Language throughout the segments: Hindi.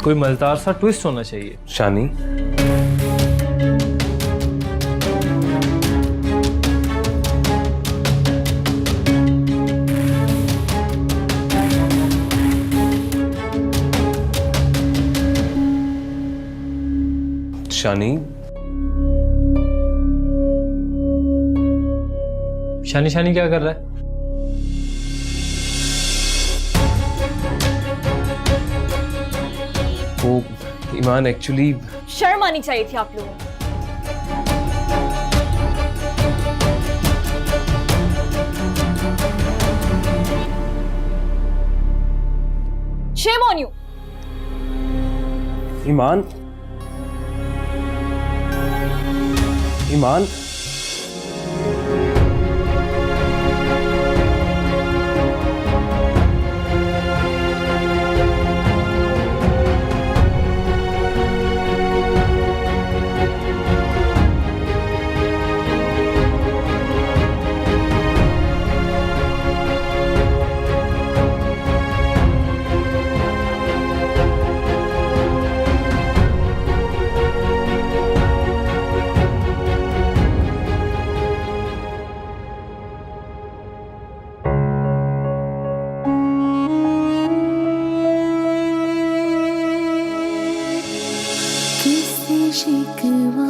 कोई मजेदार सा ट्विस्ट होना चाहिए। शानी, शानी, शानी शानी क्या कर रहा है? वो ईमान एक्चुअली शर्म आनी चाहिए थी आप लोगों को। Shame on you. ईमान, ईमान, शिकवा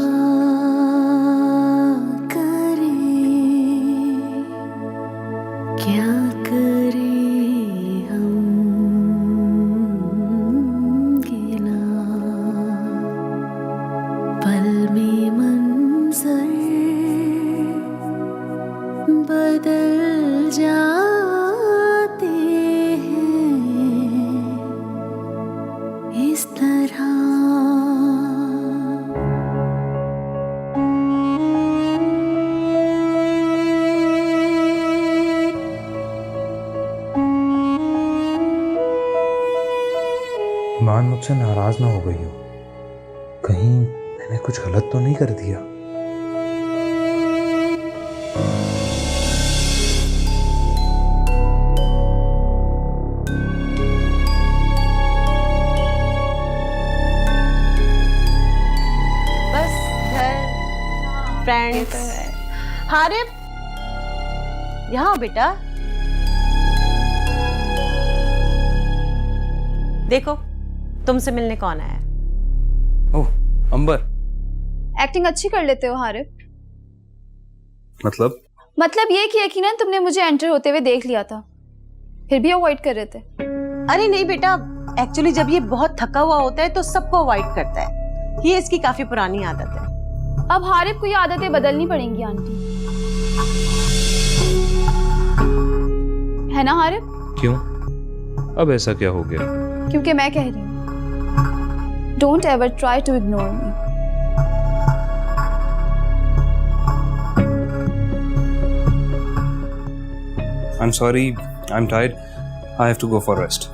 करे क्या करे हम गिला पल में मंजर बदल जाते हैं इस तरह। ईमान मुझसे नाराज ना हो गई हो? कहीं मैंने कुछ गलत तो नहीं कर दिया? बस घर फ्रेंड्स। हारिब, यहाँ बेटा देखो तुमसे मिलने कौन आया। ओह अंबर, एक्टिंग अच्छी कर लेते हो हारिब। मतलब ये कि यकीनन तुमने मुझे एंटर होते हुए देख लिया था, फिर भी अवॉइड कर रहे थे। अरे नहीं बेटा, एक्चुअली जब ये बहुत थका हुआ होता है तो सबको अवॉइड करता है। ये इसकी काफी पुरानी आदत है। अब हारिब को ये आदतें बदलनी पड़ेंगी आंटी, है ना हारिब? क्यों? अब ऐसा क्या हो गया? क्योंकि मैं कह रही हूँ, don't ever try to ignore me. I'm sorry, I'm tired. I have to go for rest.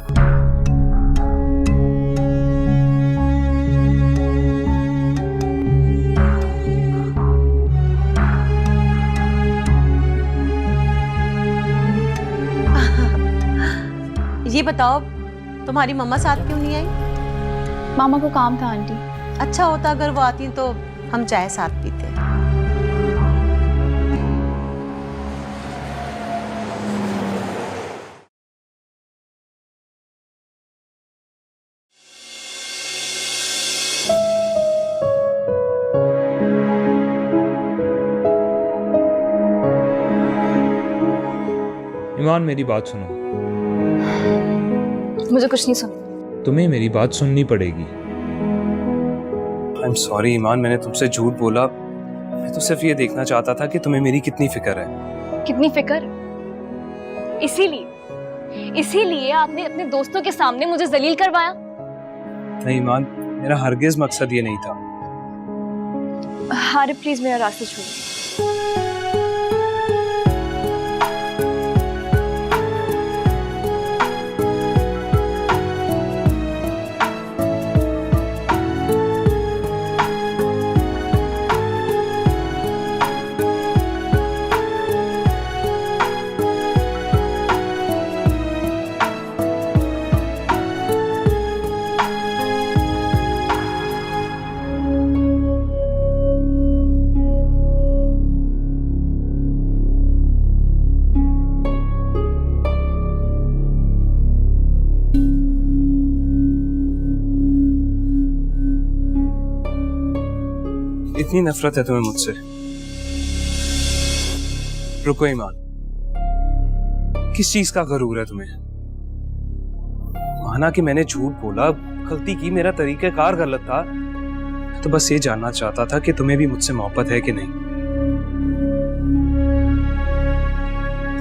ये बताओ तुम्हारी मम्मा साथ क्यों नहीं आई? मामा को काम था आंटी। अच्छा होता अगर वो आती तो हम चाय साथ पीते। ईमान मेरी बात सुनो। मुझे कुछ नहीं सुन। तुम्हें मेरी बात सुननी पड़ेगी। I'm sorry ईमान, मैंने तुमसे झूठ बोला। मैं तो सिर्फ ये देखना चाहता था कि तुम्हें मेरी कितनी फिक्र है। कितनी फिक्र? इसीलिए आपने अपने दोस्तों के सामने मुझे जलील करवाया। नहीं ईमान, मेरा हरगिज मकसद ये नहीं था। हारिब प्लीज मेरा रास्ता छोड़िए। इतनी नफरत है तुम्हें मुझसे? रुको ईमान, किस चीज का गरूर है तुम्हें? माना कि मैंने झूठ बोला, गलती की, मेरा तरीकाकार गलत था, तो बस ये जानना चाहता था कि तुम्हें भी मुझसे मोहब्बत है कि नहीं।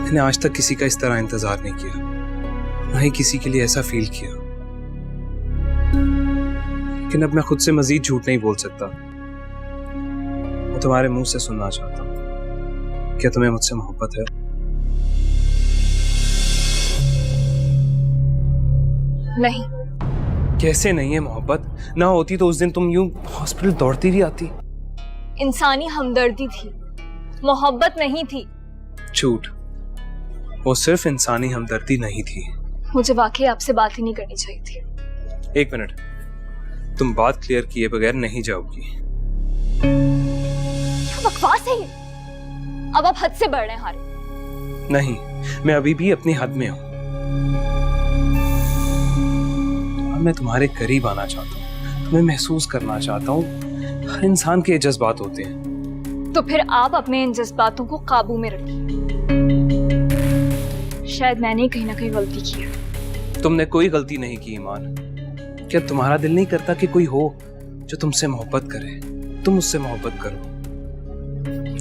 मैंने आज तक किसी का इस तरह इंतजार नहीं किया, ना ही किसी के लिए ऐसा फील किया। लेकिन अब मैं खुद से मजीद झूठ नहीं बोल सकता। मैं तुम्हारे मुंह से सुनना चाहता हूँ, क्या तुम्हें मुझसे मोहब्बत है? नहीं। कैसे नहीं है मोहब्बत? ना होती तो उस दिन तुम यूं हॉस्पिटल दौड़ती भी आती। इंसानी हमदर्दी थी, मोहब्बत नहीं थी। झूठ, वो सिर्फ इंसानी हमदर्दी नहीं थी। मुझे वाकई आपसे बात ही नहीं करनी चाहिए थी। एक मिनट, तुम बात क्लियर किए बगैर नहीं जाओगी। क्या बकवास है ये? अब आप हद से बढ़ रहे हैं हारे। नहीं, मैं अभी भी अपनी हद में हूं। अब मैं तुम्हारे करीब आना चाहता हूँ, तुम्हें महसूस करना चाहता हूँ। हर इंसान के जज्बात होते हैं। तो फिर आप अपने इन जज्बातों को काबू में रखिए। शायद मैंने कहीं ना कहीं गलती की है। तुमने कोई गलती नहीं की ईमान। क्या तुम्हारा दिल नहीं करता कि कोई हो जो तुमसे मोहब्बत करे, तुम उससे मोहब्बत करो?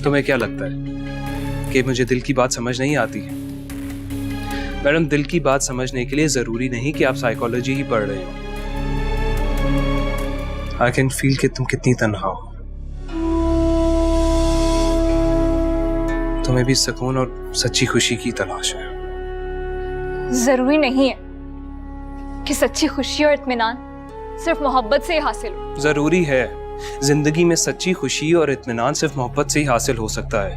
तुम्हें क्या लगता है कि मुझे दिल की बात समझ नहीं आती है? मैडम, दिल की बात समझने के लिए जरूरी नहीं कि आप साइकोलॉजी ही पढ़ रहे हो। आई कैन फील कि तुम कितनी तन्हा हो। तुम्हें भी सुकून और सच्ची खुशी की तलाश है। जरूरी नहीं है कि सच्ची खुशी और इत्मीनान सिर्फ मोहब्बत से ही हासिल हो। जरूरी है। जिंदगी में सच्ची खुशी और इत्मीनान सिर्फ मोहब्बत से ही हासिल हो सकता है।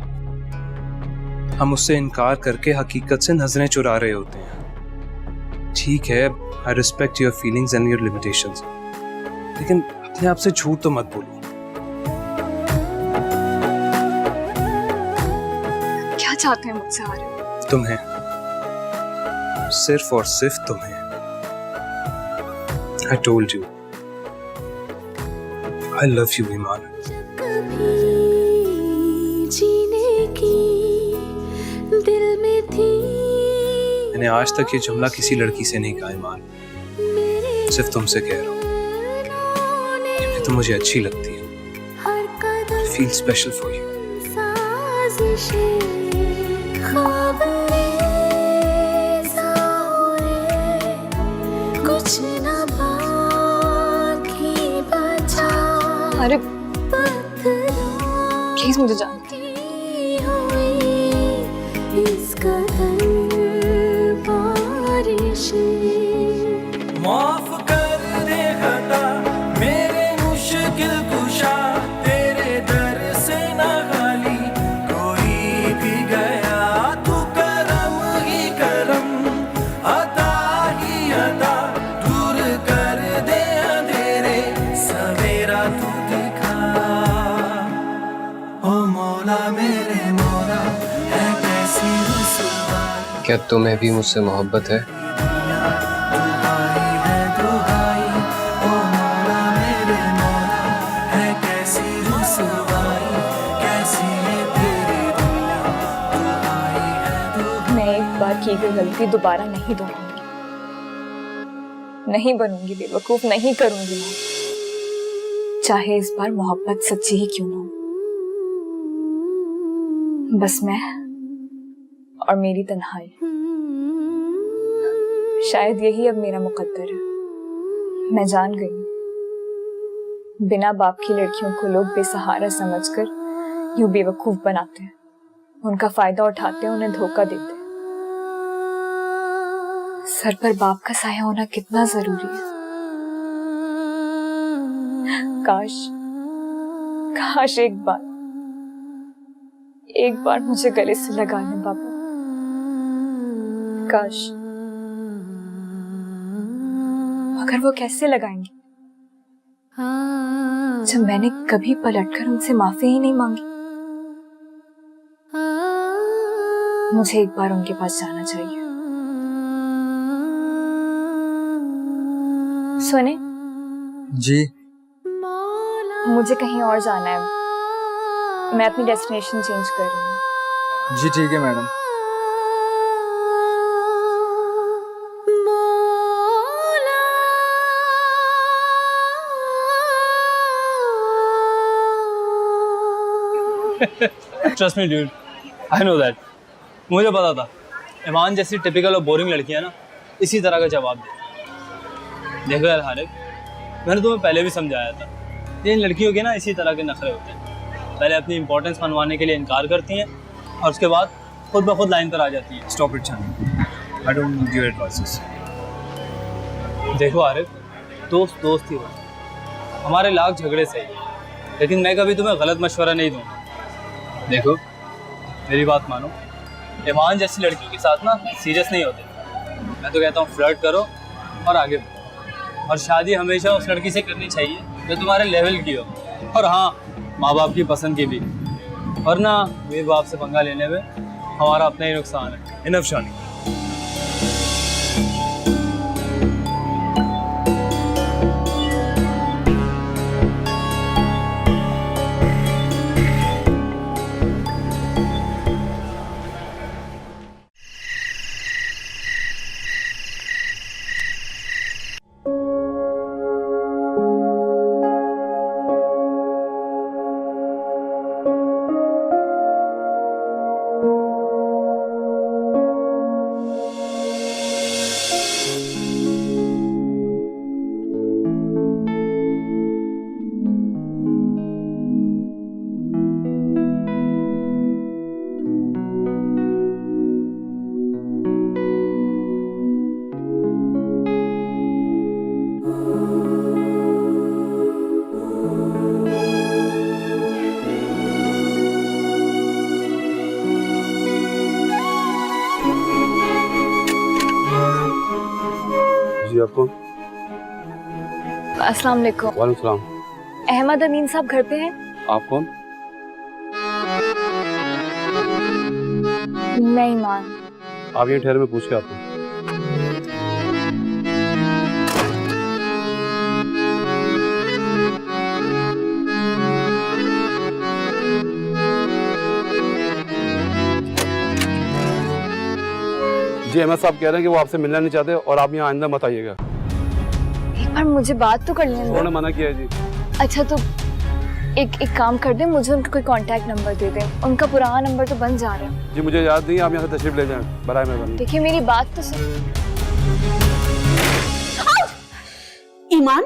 हम उससे इनकार करके हकीकत से नजरें चुरा रहे होते हैं। ठीक है, I respect your feelings and your limitations, लेकिन अपने आप से झूठ तो मत बोलो। क्या चाहते हैं मुझसे हारे? तुम्हें, सिर्फ और सिर्फ तुम्हें। I told you, I love you, ईमान। कभी जीने की दिल में थी, मैंने आज तक ये जुमला किसी लड़की से नहीं कहा ईमान, सिर्फ तुमसे कह रहा हूँ। क्योंकि तुम मुझे अच्छी लगती है। हर कदम I feel special for you। साजिशें, ख्वाब रेज़ा हुए, कुछ न बाकी बचा। अरे पत्थरों प्लीज मुझे जाने दो। की हुई इस कदर बारिशें। माफ कर दे खता मेरे मुश्किल कुशा, तेरे दर से न खाली कोई भी गया। तू करम ही करम, अता ही अता, दूर कर दे अंधेरे, सवेरा तू दिखा। ओ मौला मेरे मौला, है कैसी रुसवाई। क्या तुम्हें भी मुझसे मोहब्बत है? मैं एक बार की गई गलती दोबारा नहीं दोहराऊंगी, नहीं बनूंगी बेवकूफ, नहीं करूंगी मैं, चाहे इस बार मोहब्बत सच्ची ही क्यों ना हो। बस मैं और मेरी तन्हाई, शायद यही अब मेरा मुकद्दर है। मैं जान गई हूं, बिना बाप की लड़कियों को लोग बेसहारा समझकर यूं बेवकूफ बनाते हैं, उनका फायदा उठाते हैं, उन्हें धोखा देते हैं। सर पर बाप का साया होना कितना जरूरी है। काश एक बार मुझे गले से लगा लें बाबा। काश, मगर वो कैसे लगाएंगे जब मैंने कभी पलटकर उनसे माफी ही नहीं मांगी। मुझे एक बार उनके पास जाना चाहिए। सुने जी, मुझे कहीं और जाना है, मैं अपनी डेस्टिनेशन चेंज कर रही हूँ। जी ठीक है madam. Trust me dude, I know that. मुझे पता था ईमान जैसी टिपिकल और बोरिंग लड़कियां ना इसी तरह का जवाब दे। देखो यार हारिक, मैंने तुम्हें पहले भी समझाया था, इन लड़कियों के ना इसी तरह के नखरे होते हैं। पहले अपनी इंपॉर्टेंस मनवाने के लिए इनकार करती हैं और उसके बाद खुद ब खुद लाइन पर आ जाती हैं। Stop it Shani, I don't need your advices. देखो हारिक, दोस्त दोस्त ही हो, हमारे लाख झगड़े सही, लेकिन मैं कभी तुम्हें गलत मशवरा नहीं दूंगा। देखो मेरी बात मानो, ईमान जैसी लड़की के साथ ना सीरियस नहीं होते। मैं तो कहता हूँ फ्लर्ट करो और आगे बढ़ो, और शादी हमेशा उस लड़की से करनी चाहिए जो तुम्हारे लेवल की हो, और हाँ माँ बाप की पसंद की भी, वरना मेरे बाप से पंगा लेने में हमारा अपना ही नुकसान है। इनफ शानी। जी आपको। अस्सलाम वालेकुम। वालेकुम सलाम। अहमद अमीन साहब घर पे हैं? आप कौन? मैं ईमान। आप यहीं ठहरे, मैं पूछ के आता हूँ। जी अहमद साहब कह रहे हैं कि वो आपसे मिलना नहीं चाहते और आप यहाँ आइंदा मत आइएगा। एक बार मुझे बात तो कर लेने उन्होंने दो। मना किया है जी। अच्छा तो एक काम कर दे, मुझे उनका कोई कांटेक्ट नंबर दे दें, उनका पुराना नंबर तो बंद जा रहा है। जी मुझे याद नहीं, आप यहाँ से तशरीफ ले जाएं, बराए मेहरबानी। देखिए मेरी बात तो सुन। ईमान,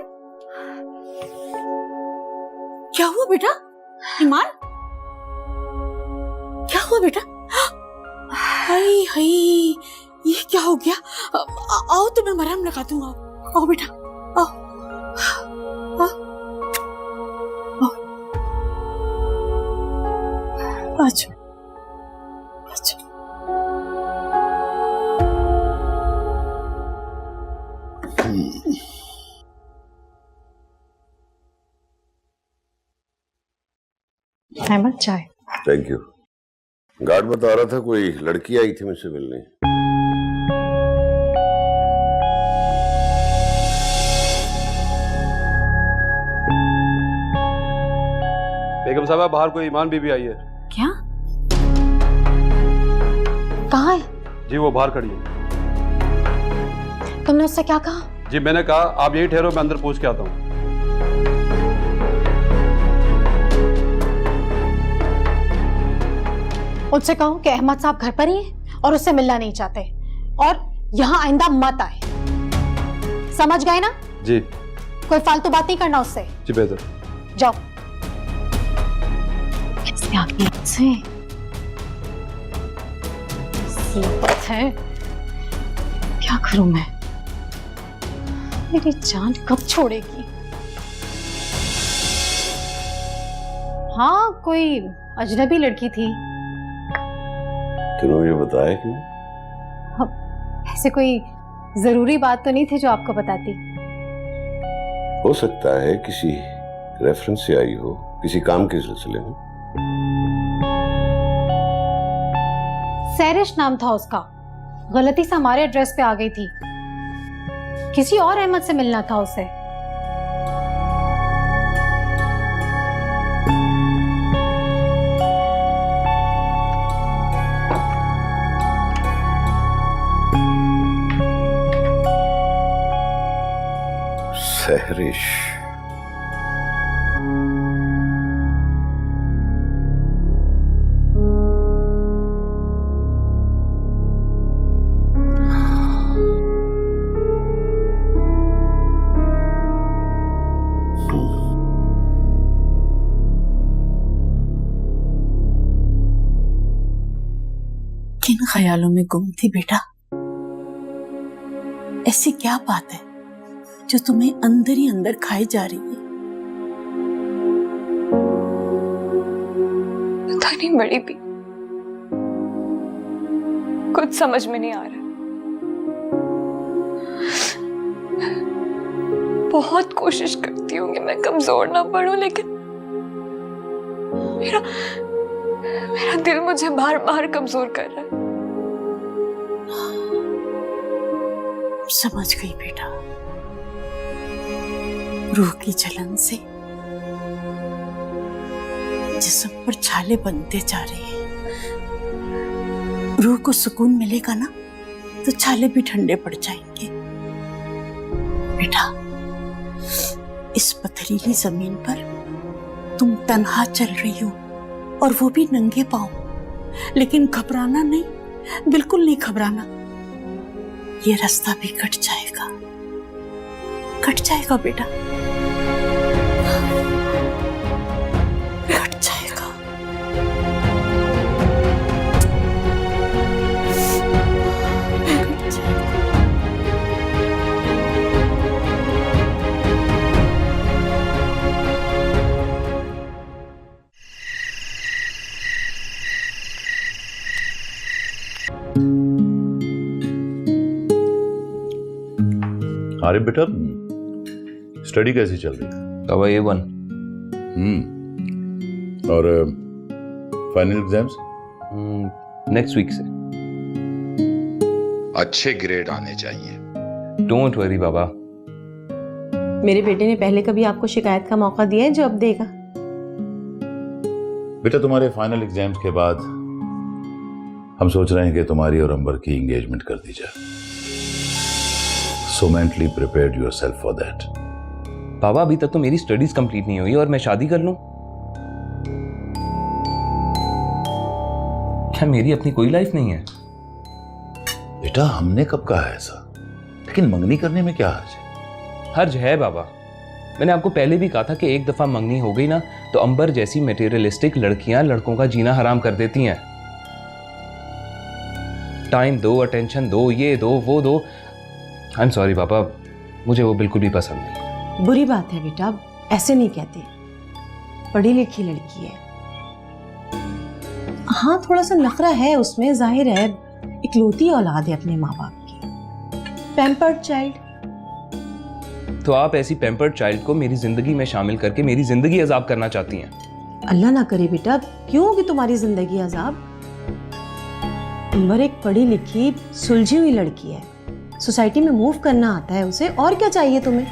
क्या हुआ बेटा? ईमान, क्या हुआ बेटा? हाय हाय, ये क्या हो गया? आओ तो मैं मरहम लगा दूंगा। आओ बेटा, आओ। अच्छा अच्छा। अहमद चाय। Thank you. गार्ड बता रहा था कोई लड़की आई थी मुझसे मिलने। बेगम साहब बाहर कोई ईमान बीबी आई है। क्या? कहाँ है? जी वो बाहर खड़ी है। तुमने उससे क्या कहा? जी मैंने कहा आप यही ठहरो, मैं अंदर पूछ के आता हूँ। उससे कहो कि अहमद साहब घर पर ही हैं और उससे मिलना नहीं चाहते और यहाँ आइंदा मत आए। समझ गए ना? जी। कोई फालतू बात नहीं करना उससे। जी बेहतर। जाओ। कैसे आ गई से? मुसीबत है। क्या करूं मैं? मेरी जान कब छोड़ेगी? हाँ कोई अजनबी लड़की थी। तुमने मुझे बताया क्यों? ऐसे कोई जरूरी बात तो नहीं थी जो आपको बताती। हो सकता है किसी रेफरेंस से आई हो, किसी काम के सिलसिले में। सैरिश नाम था उसका, गलती से हमारे एड्रेस पे आ गई थी। किसी और अहमद से मिलना था उसे। हरीश, किन ख्यालों में गुम थी बेटा? ऐसी क्या बात है जो तुम्हें अंदर ही अंदर खाई जा रही है? पता नहीं बड़ी भी, कुछ समझ में नहीं आ रहा। बहुत कोशिश करती हूँ कि मैं कमजोर ना पड़ूं, लेकिन मेरा दिल मुझे बार बार कमजोर कर रहा है। समझ गई बेटा, रूह की जलन से जिस्म पर छाले बनते जा रहे हैं। रूह को सुकून मिलेगा ना तो छाले भी ठंडे पड़ जाएंगे। बेटा, इस पथरीली जमीन पर तुम तन्हा चल रही हो, और वो भी नंगे पांव। लेकिन घबराना नहीं, बिल्कुल नहीं घबराना। ये रास्ता भी कट जाएगा, कट जाएगा बेटा, कट जाएगा। कट जाएगा। अरे बेटा, स्टडी कैसी चल रही है? बाबा A1। और फाइनल एग्जाम्स? नेक्स्ट वीक से। अच्छे ग्रेड आने चाहिए। डोंट वरी बाबा। मेरे बेटे ने पहले कभी आपको शिकायत का मौका दिया है जो अब देगा? बेटा, तुम्हारे फाइनल एग्जाम्स के बाद हम सोच रहे हैं कि तुम्हारी और अंबर की एंगेजमेंट कर दी जाए। So mentally prepared yourself for that. बाबा, अभी तक तो मेरी स्टडीज कंप्लीट नहीं हुई और मैं शादी कर लूं? क्या मेरी अपनी कोई लाइफ नहीं है? बेटा, हमने कब कहा है ऐसा? लेकिन मंगनी करने में क्या हर्ज है? हर्ज है बाबा। मैंने आपको पहले भी कहा था कि एक दफा मंगनी हो गई ना तो अंबर जैसी मटेरियलिस्टिक लड़कियां लड़कों का जीना हराम कर देती हैं। टाइम दो, अटेंशन दो, ये दो, वो दो। आई एम सॉरी पापा, मुझे वो बिल्कुल भी पसंद नहीं। बुरी बात है बेटा, ऐसे नहीं कहते। पढ़ी लिखी लड़की है। हाँ, थोड़ा सा नखरा है उसमें, जाहिर है। इकलौती औलाद है अपने माँ बाप की, पैम्पर्ड चाइल्ड। तो आप ऐसी पैम्पर्ड चाइल्ड को मेरी जिंदगी में शामिल करके मेरी जिंदगी अजाब करना चाहती हैं? अल्लाह ना करे बेटा, क्यों होगी तुम्हारी जिंदगी अजाब? अंबर एक पढ़ी लिखी सुलझी हुई लड़की है, सोसाइटी में मूव करना आता है उसे, और क्या चाहिए तुम्हें?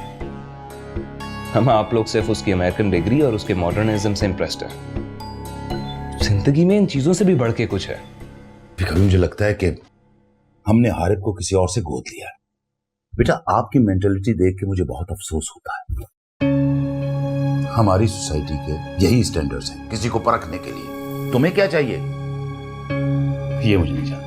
हम आप लोग सिर्फ उसकी अमेरिकन डिग्री और उसके मॉडर्निज्म से इम्प्रेस्ड हैं। जिंदगी में इन चीजों से भी बढ़ के कुछ है। कभी मुझे लगता है कि हमने हारिब को किसी और से गोद लिया है। बेटा, आपकी मेंटालिटी देख के मुझे बहुत अफसोस होता है। हमारी सोसाइटी के यही स्टैंडर्ड्स हैं किसी को परखने के लिए। तुम्हें क्या चाहिए ये मुझे नहीं जानना।